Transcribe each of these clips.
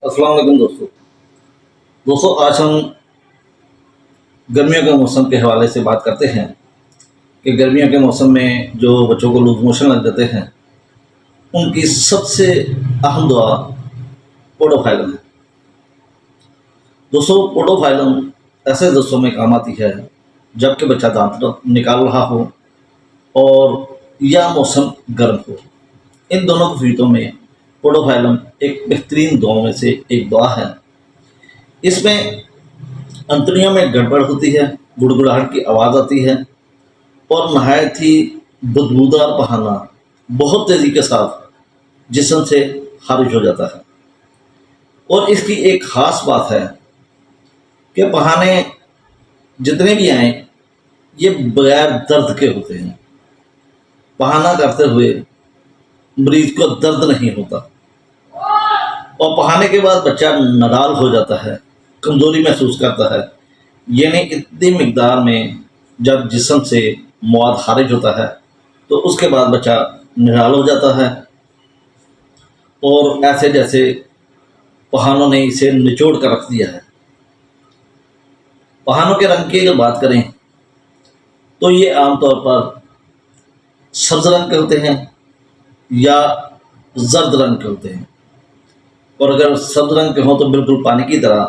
अस्सलाम वालेकुम दोस्तों आज हम गर्मियों के मौसम के हवाले से बात करते हैं कि गर्मियों के मौसम में जो बच्चों को लूज मोशन लग जाते हैं उनकी सबसे अहम दवा पोडोफाइलम है। दोस्तों पोडोफाइलम ऐसे दोस्तों में काम आती है जबकि बच्चा दांत निकाल रहा हो और या मौसम गर्म हो। इन दोनों सूरतों में पोडोफाइलम एक बेहतरीन दवाओं में से एक दवा है। इसमें अंतड़ियों में गड़बड़ होती है, गुड़गुड़ाहट की आवाज़ आती है और नहायत ही बदबूदार बहाना बहुत तेज़ी के साथ जिस्म से खारिज हो जाता है। और इसकी एक ख़ास बात है कि बहाने जितने भी आए ये बगैर दर्द के होते हैं। बहाना करते हुए मरीज को दर्द नहीं होता और बहाने के बाद बच्चा नादाल हो जाता है, कमज़ोरी महसूस करता है। यानी इतनी मिकदार में जब जिस्म से मवाद खारिज होता है तो उसके बाद बच्चा निराल हो जाता है और ऐसे जैसे बहानों ने इसे निचोड़ कर रख दिया है। बहानों के रंग की अगर बात करें तो ये आमतौर पर सब्ज रंग के होते हैं या जर्द रंग के होते हैं, और अगर सब्ज रंग के हों तो बिल्कुल पानी की तरह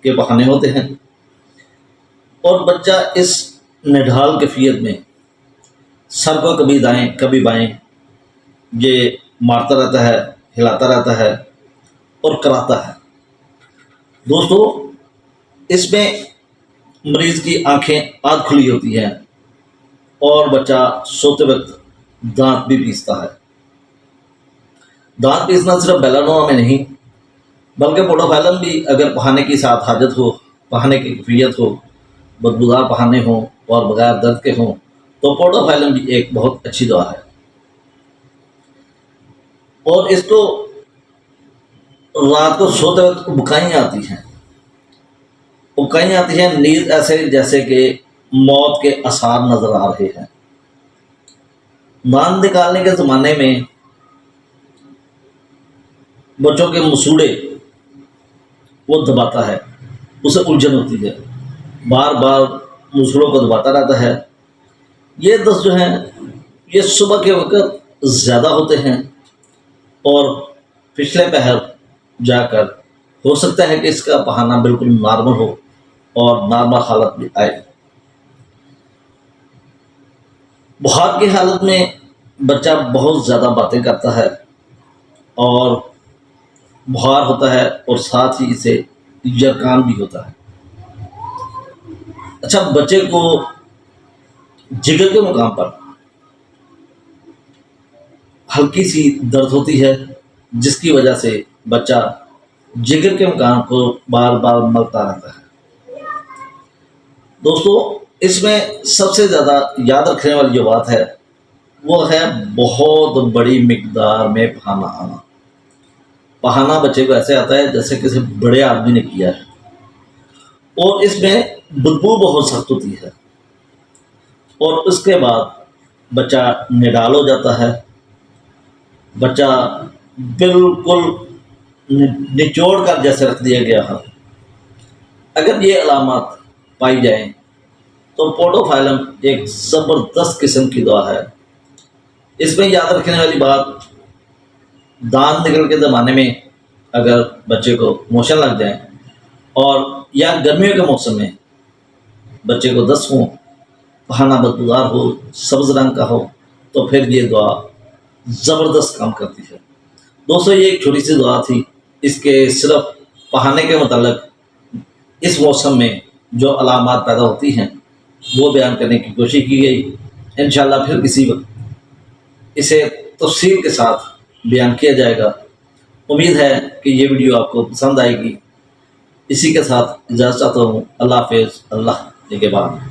के बहाने होते हैं। और बच्चा इस निढाल कैफियत में सर को कभी दाएं कभी बाएं ये मारता रहता है, हिलाता रहता है और कराता है। दोस्तों इसमें मरीज़ की आंखें आध खुली होती हैं और बच्चा सोते वक्त दांत भी पीसता है। दांत पीसना सिर्फ बेलानोआ में नहीं बल्कि पोडोफाइलम भी अगर बहाने की साथ हाजत हो, बहाने की कैफियत हो, बदबूदार बहाने हों और बगैर दर्द के हों तो पोडोफाइलम भी एक बहुत अच्छी दवा है। और इसको रात को सोते वक्त उबकाई आती हैं, नींद ऐसे जैसे कि मौत के आसार नजर आ रहे हैं। दांत निकालने के ज़माने में बच्चों के मसूड़े वो दबाता है, उसे उलझन होती है, बार बार मसूड़ों को दबाता रहता है। ये दस्त जो हैं ये सुबह के वक्त ज़्यादा होते हैं और पिछले पहर जाकर हो सकता है कि इसका बहाना बिल्कुल नॉर्मल हो और नॉर्मल हालत में आए। बुखार की हालत में बच्चा बहुत ज़्यादा बातें करता है और बुखार होता है और साथ ही इसे यरकान भी होता है। अच्छा, बच्चे को जिगर के मुकाम पर हल्की सी दर्द होती है जिसकी वजह से बच्चा जिगर के मुकाम को बार बार मलता रहता है। दोस्तों इसमें सबसे ज़्यादा याद रखने वाली जो बात है वो है बहुत बड़ी मिकदार में बहाना आना। बहाना बच्चे को ऐसे आता है जैसे किसी बड़े आदमी ने किया है और इसमें बदबू बहुत सख्त होती है और उसके बाद बच्चा निडाल हो जाता है। बच्चा बिल्कुल निचोड़ कर जैसे रख दिया गया है। अगर ये अलामत पाई जाए तो पोडोफाइलम एक ज़बरदस्त किस्म की दवा है। इसमें याद रखने वाली बात, दांत निकल के ज़माने में अगर बच्चे को मोशन लग जाए और या गर्मियों के मौसम में बच्चे को दस्त हो, बहाना बदबूदार हो, सब्ज़ रंग का हो, तो फिर ये दवा ज़बरदस्त काम करती है। दोस्तों ये एक छोटी सी दवा थी, इसके सिर्फ बहाने के मतलब इस मौसम में जो अलामात पैदा होती हैं वो बयान करने की कोशिश की गई। इंशाल्लाह फिर किसी वक्त इसे तफसील के साथ बयान किया जाएगा। उम्मीद है कि ये वीडियो आपको पसंद आएगी। इसी के साथ इजाज़त चाहता हूँ। अल्लाह हाफ़िज़, अल्लाह निगहबान।